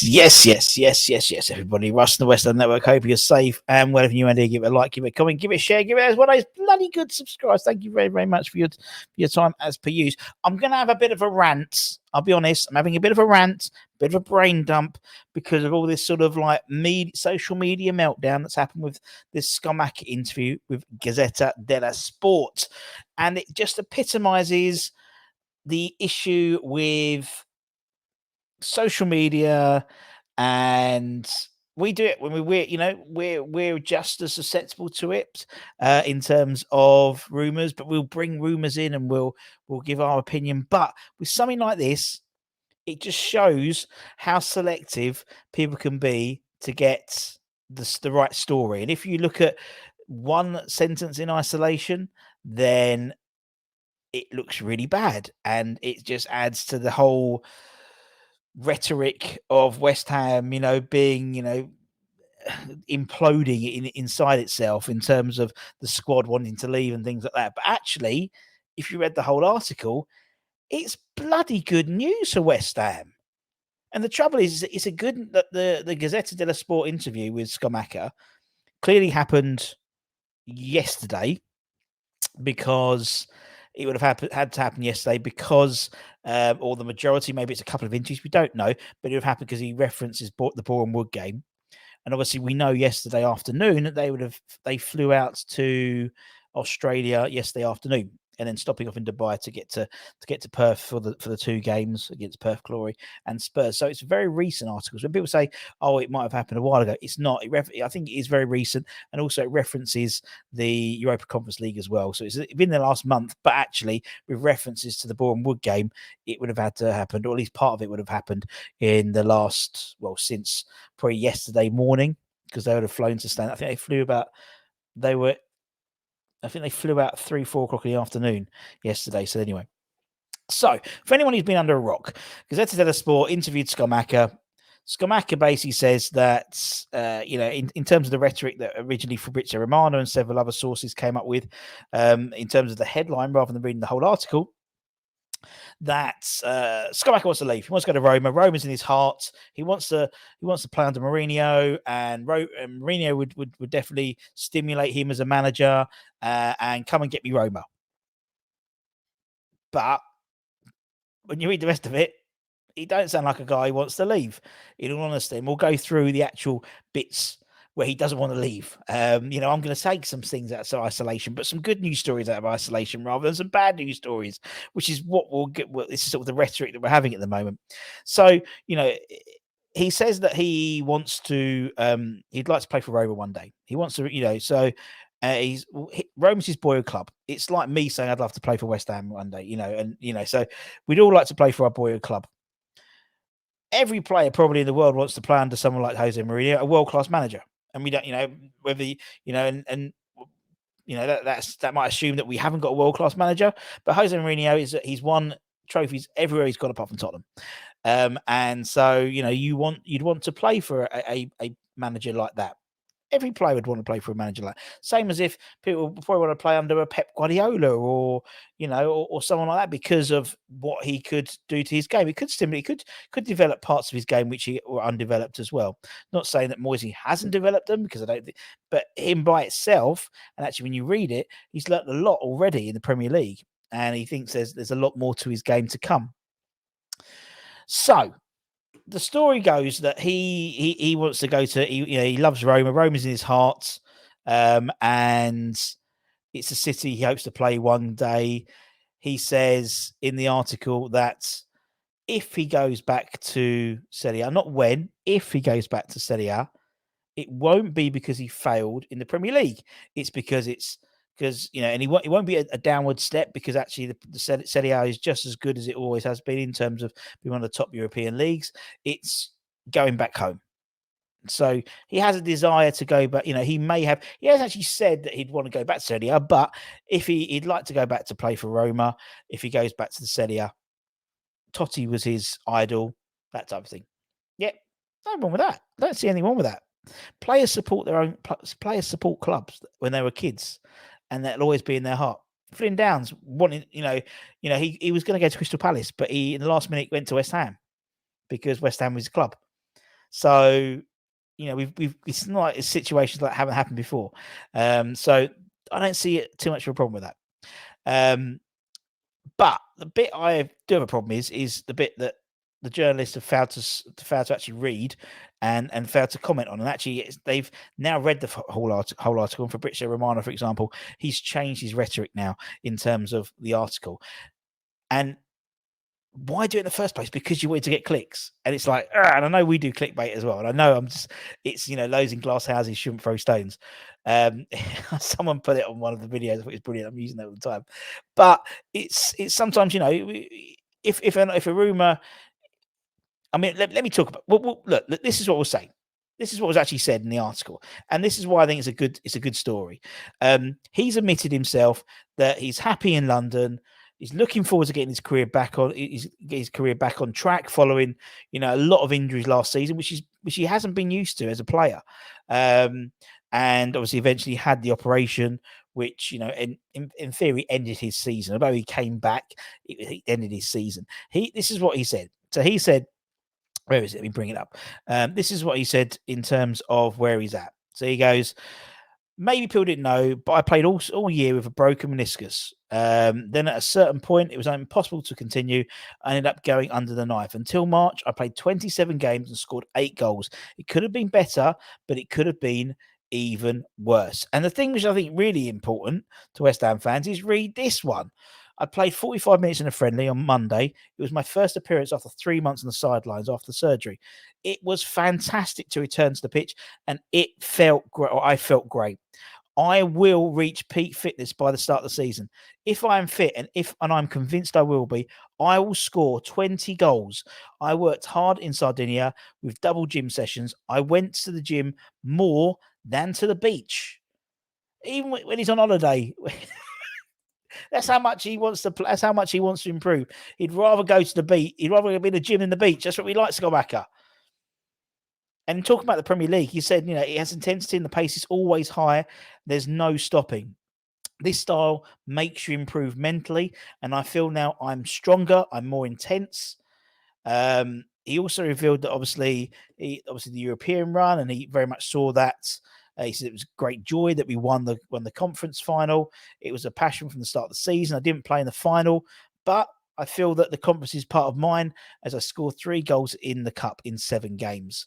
Yes, everybody. Russ and the West End Network. Hope you're safe. And whatever you want to give it a like, give it a comment, give it a share, give it as one of those bloody good subscribers. Thank you very, very much for your time as per usual. I'm going to have a bit of a rant. I'll be honest. I'm having a bit of a rant, bit of a brain dump because of all this sort of like social media meltdown that's happened with this Scamacca interview with Gazzetta dello Sport. And it just epitomizes the issue with social media, and we do it when we're just as susceptible to it in terms of rumors, but we'll bring rumors in and we'll give our opinion. But with something like this, it just shows how selective people can be to get the right story. And if you look at one sentence in isolation, then it looks really bad, and it just adds to the whole rhetoric of West Ham, being, imploding inside itself in terms of the squad wanting to leave and things like that. But actually, if you read the whole article, it's bloody good news for West Ham. And the trouble is, it's a good that the Gazzetta dello Sport interview with Scamacca clearly happened yesterday, because it would have had to happen yesterday because, or the majority, maybe it's a couple of interviews, we don't know, but it would have happened because he references the Boreham Wood game. And obviously we know yesterday afternoon that they flew out to Australia yesterday afternoon, and then stopping off in Dubai to get to Perth for the two games against Perth Glory and Spurs. So it's very recent articles. When people say, "Oh, it might have happened a while ago," it's not. I think it is very recent, and also it references the Europa Conference League as well. So it's been the last month, but actually with references to the Boreham Wood game, it would have had to happen, or at least part of it would have happened in the last, since probably yesterday morning, because they would have flown to Stanley. I think they flew out 3-4 o'clock in the afternoon yesterday. So anyway, so for anyone who's been under a rock, Gazzetta dello Sport interviewed Scamacca. Scamacca basically says that, in terms of the rhetoric that originally Fabrizio Romano and several other sources came up with, in terms of the headline, rather than reading the whole article, that Scamacca wants to leave. He wants to go to Roma. Roma's in his heart. He wants to play under Mourinho, and Mourinho would definitely stimulate him as a manager and come and get me Roma. But when you read the rest of it, he don't sound like a guy who wants to leave, in all honesty. And we'll go through the actual bits where he doesn't want to leave. I'm going to take some things out of isolation, but some good news stories out of isolation rather than some bad news stories, which is what we'll get. This is sort of the rhetoric that we're having at the moment. So, he says that he wants to, he'd like to play for Roma one day. He wants to, Roma's his boyhood club. It's like me saying I'd love to play for West Ham one day, so we'd all like to play for our boyhood club. Every player probably in the world wants to play under someone like Jose Mourinho, a world-class manager. And we don't, whether, that might assume that we haven't got a world-class manager, but Jose Mourinho he's won trophies everywhere he's gone apart from Tottenham. And so, you'd want to play for a manager like that. Every player would want to play for a manager like that. Same as if people probably want to play under a Pep Guardiola or someone like that, because of what he could do to his game. He could develop parts of his game which were undeveloped as well. Not saying that Moisey hasn't developed them, because I don't think, but him by itself, and actually when you read it, he's learnt a lot already in the Premier League, and he thinks there's a lot more to his game to come. So the story goes that he wants to go to, he loves Roma. Roma's in his heart, and it's a city he hopes to play one day. He says in the article that if he goes back to Serie A, not when, if he goes back to Serie A, it won't be because he failed in the Premier League. It's because and it won't be a downward step, because actually the Serie A is just as good as it always has been in terms of being one of the top European leagues. It's going back home. So he has a desire to go back. He has actually said that he'd want to go back to Serie A, but if he'd like to go back to play for Roma, if he goes back to the Serie A, Totti was his idol, that type of thing. Yep, no wrong with that. Don't see anything wrong with that. Players support clubs when they were kids, and that'll always be in their heart. Flynn Downs wanted, he was going to go to Crystal Palace, but he in the last minute went to West Ham because West Ham was his club. So, it's not like situations that haven't happened before. So I don't see it too much of a problem with that. But the bit I do have a problem is the bit that the journalists have failed to actually read and failed to comment on. And actually, they've now read the whole article. And for Fabrizio Romano, for example, he's changed his rhetoric now in terms of the article. And why do it in the first place? Because you wanted to get clicks. And it's like, and I know we do clickbait as well. And I know it's, those in glass houses shouldn't throw stones. Someone put it on one of the videos. I thought it was brilliant. I'm using that all the time. But it's sometimes, if a rumor, I mean, let me talk about. Well, look, this is what we'll say. This is what was actually said in the article, and this is why I think it's a good story. He's admitted himself that he's happy in London. He's looking forward to getting his career back on track following, a lot of injuries last season, which he hasn't been used to as a player. And obviously, eventually had the operation, which in theory ended his season. Although he came back, it ended his season. This is what he said. So he said, where is it? Let me bring it up. This is what he said in terms of where he's at. So he goes, maybe people didn't know, but I played all year with a broken meniscus. Then at a certain point, it was impossible to continue. I ended up going under the knife. Until March, I played 27 games and scored 8 goals. It could have been better, but it could have been even worse. And the thing which I think really important to West Ham fans is read this one. I played 45 minutes in a friendly on Monday. It was my first appearance after 3 months on the sidelines after the surgery. It was fantastic to return to the pitch, and it felt great. I felt great. I will reach peak fitness by the start of the season. If I am fit and I'm convinced I will be, I will score 20 goals. I worked hard in Sardinia with double gym sessions. I went to the gym more than to the beach. Even when he's on holiday. That's how much he wants to play. That's how much he wants to improve. He'd rather go to the beach. He'd rather be in the gym than the beach. That's what we like, Scamacca. And talking about the Premier League, he said, it has intensity and the pace is always high. There's no stopping. This style makes you improve mentally. And I feel now I'm stronger. I'm more intense. He also revealed that obviously the European run, and he very much saw that. He said it was great joy that we won the conference final. It was a passion from the start of the season. I didn't play in the final, but I feel that the conference is part of mine as I scored 3 goals in the cup in 7 games.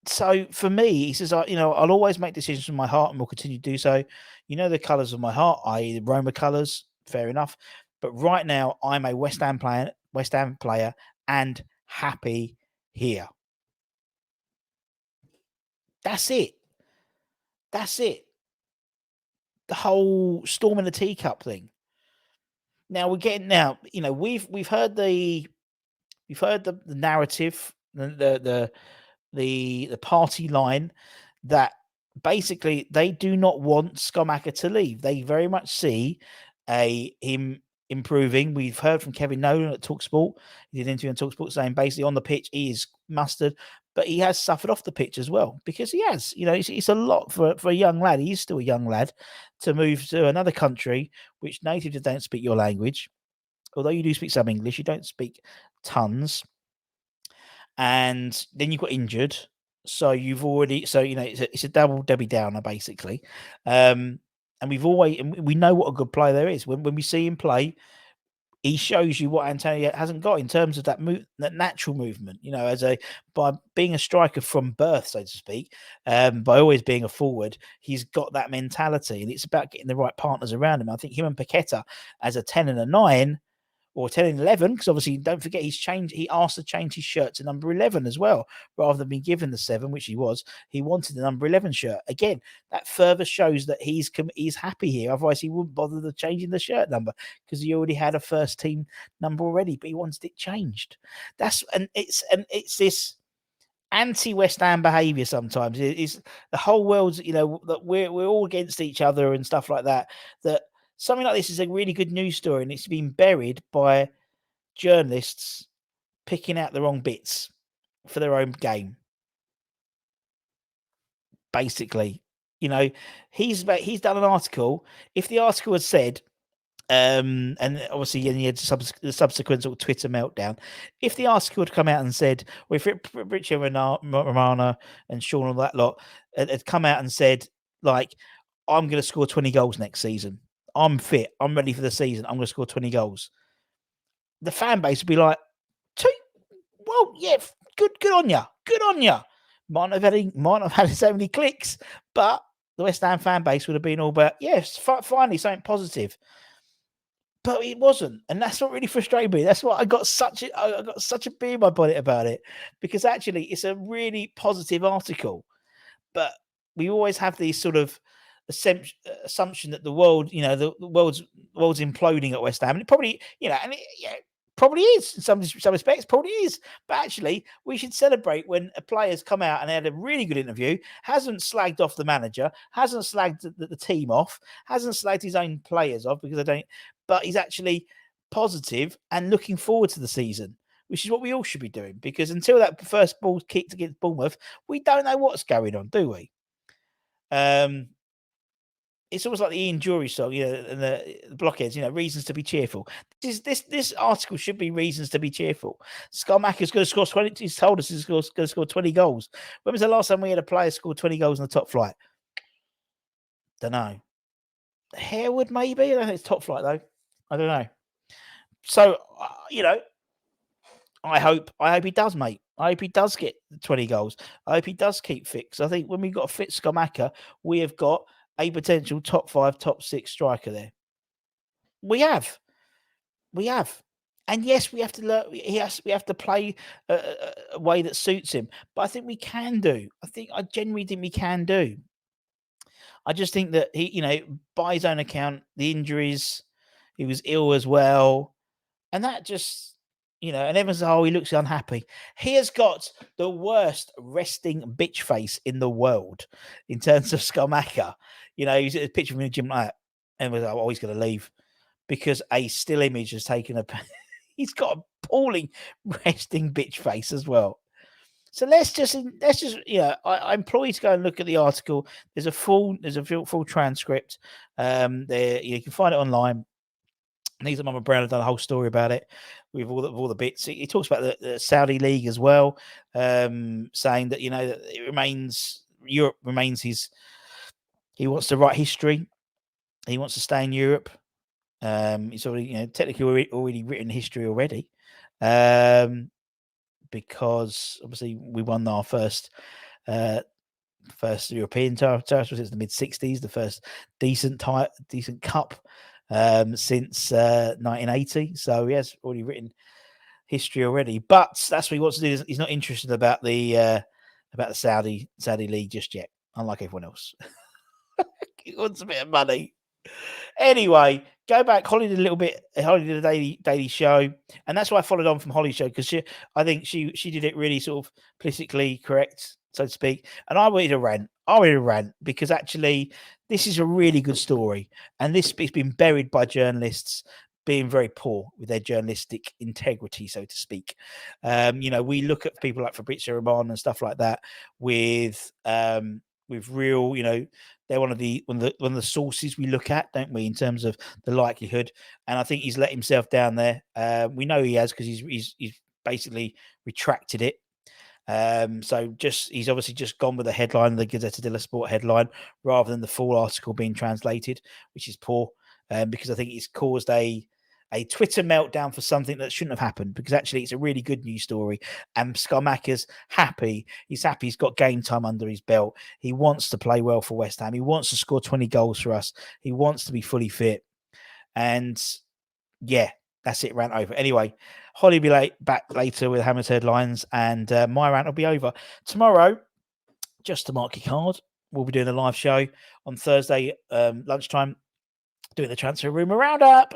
So for me, he says, I'll always make decisions from my heart and will continue to do so. The colours of my heart, i.e. the Roma colours, fair enough. But right now, I'm a West Ham player and happy here. That's it. The whole storm in the teacup thing. Now we're getting we've heard the narrative, the party line that basically they do not want Scamacca to leave. They very much see him improving. We've heard from Kevin Nolan at TalkSport. He did an interview on TalkSport saying basically on the pitch he is mustard, but he has suffered off the pitch as well because he has. It's a lot for a young lad. He's still a young lad to move to another country which natives don't speak your language. Although you do speak some English, you don't speak tons. And then you got injured. So it's a double Debbie Downer basically. And we know what a good player there is. When we see him play, he shows you what Antonio hasn't got in terms of that natural movement. By being a striker from birth, so to speak, by always being a forward, he's got that mentality, and it's about getting the right partners around him. I think him and Paqueta as a 10 and a 9. Or 10 and 11, because obviously don't forget he asked to change his shirt to number 11 as well, rather than being given the 7, which he wanted the number 11 shirt. Again, that further shows that he's happy here. Otherwise, he wouldn't bother to changing the shirt number because he already had a first team number already, but he wanted it changed. It's this anti-West Ham behaviour sometimes. It's the whole world's, that we're all against each other and stuff like that. That something like this is a really good news story, and it's been buried by journalists picking out the wrong bits for their own game. Basically, he's done an article. If the article had said And obviously, you had the subsequent sort of Twitter meltdown. If the article had come out and said, or if Richard Romana and Sean and that lot had come out and said, like, I'm going to score 20 goals next season. I'm fit. I'm ready for the season. I'm going to score 20 goals. The fan base would be like, well, yeah, good on you. Good on you. Might not have had so many clicks, but the West Ham fan base would have been all about, yes, finally something positive. But it wasn't, and that's what really frustrated me. That's why I got such a bee in my bonnet about it, because actually it's a really positive article. But we always have these sort of assumption that the world, the world's imploding at West Ham, and it probably, probably is in some respects, probably is. But actually, we should celebrate when a player's come out and had a really good interview, hasn't slagged off the manager, hasn't slagged the team off, hasn't slagged his own players off, because I don't. But he's actually positive and looking forward to the season, which is what we all should be doing. Because until that first ball's kicked against Bournemouth, we don't know what's going on, do we? It's almost like the Ian Jury song, and the Blockheads, reasons to be cheerful. This article should be reasons to be cheerful. Scamacca's going to score 20. He's told us he's going to score 20 goals. When was the last time we had a player score 20 goals in the top flight? Don't know. Harewood, maybe? I don't think it's top flight, though. I don't know. So, I hope he does, mate. I hope he does get 20 goals. I hope he does keep fit. Because I think when we've got a fit Scamacca, we have got a potential top 5, top 6 striker there. We have. And yes, we have to learn. We have to play a way that suits him. But I think we can do. I genuinely think we can do. I just think that he, by his own account, the injuries, he was ill as well, and that just, and everyone's he looks unhappy. He has got the worst resting bitch face in the world in terms of Scamacca. He's at a picture of him in the gym like that, and was he's going to leave because a still image has taken a. He's got a appalling resting bitch face as well. So let's just I implore you to go and look at the article. There's a full transcript. There you can find it online. Neither Mama Brown have done a whole story about it with all the bits. He talks about the Saudi League as well, saying that that Europe remains his. He wants to write history. He wants to stay in Europe. He's already technically already written history already, because obviously we won our first European title since the mid '60s, the first decent cup since 1980. So he has already written history already. But that's what he wants to do. He's not interested about the Saudi League just yet, unlike everyone else. He wants a bit of money. Anyway, go back. Holly did a little bit. Holly did a daily show, and that's why I followed on from Holly's show, because I think she did it really sort of politically correct, so to speak. And I wanted to rant because actually this is a really good story, and it's been buried by journalists being very poor with their journalistic integrity, so to speak. We look at people like Fabrizio Romano and stuff like that with real, they're one of the sources we look at, don't we, in terms of the likelihood. And I think he's let himself down there. We know he has, because he's basically retracted it. So he's obviously just gone with the headline, the Gazzetta dello Sport headline, rather than the full article being translated, which is poor, because I think it's caused a Twitter meltdown for something that shouldn't have happened, because actually it's a really good news story. And Scamacca's happy. He's happy he's got game time under his belt. He wants to play well for West Ham. He wants to score 20 goals for us. He wants to be fully fit. And yeah, that's it. Rant over. Anyway, Holly will be back later with Hammer's headlines, and my rant will be over. Tomorrow, just to mark your card, we'll be doing a live show on Thursday lunchtime, doing the transfer rumor roundup.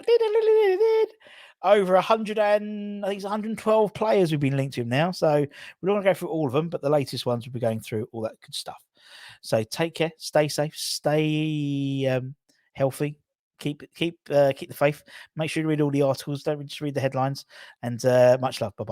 Over 100 and I think it's 112 players we've been linked to him now. So we don't want to go through all of them, but the latest ones we'll be going through all that good stuff. So take care, stay safe, stay healthy, keep the faith. Make sure you read all the articles. Don't just read the headlines. And much love. Bye bye.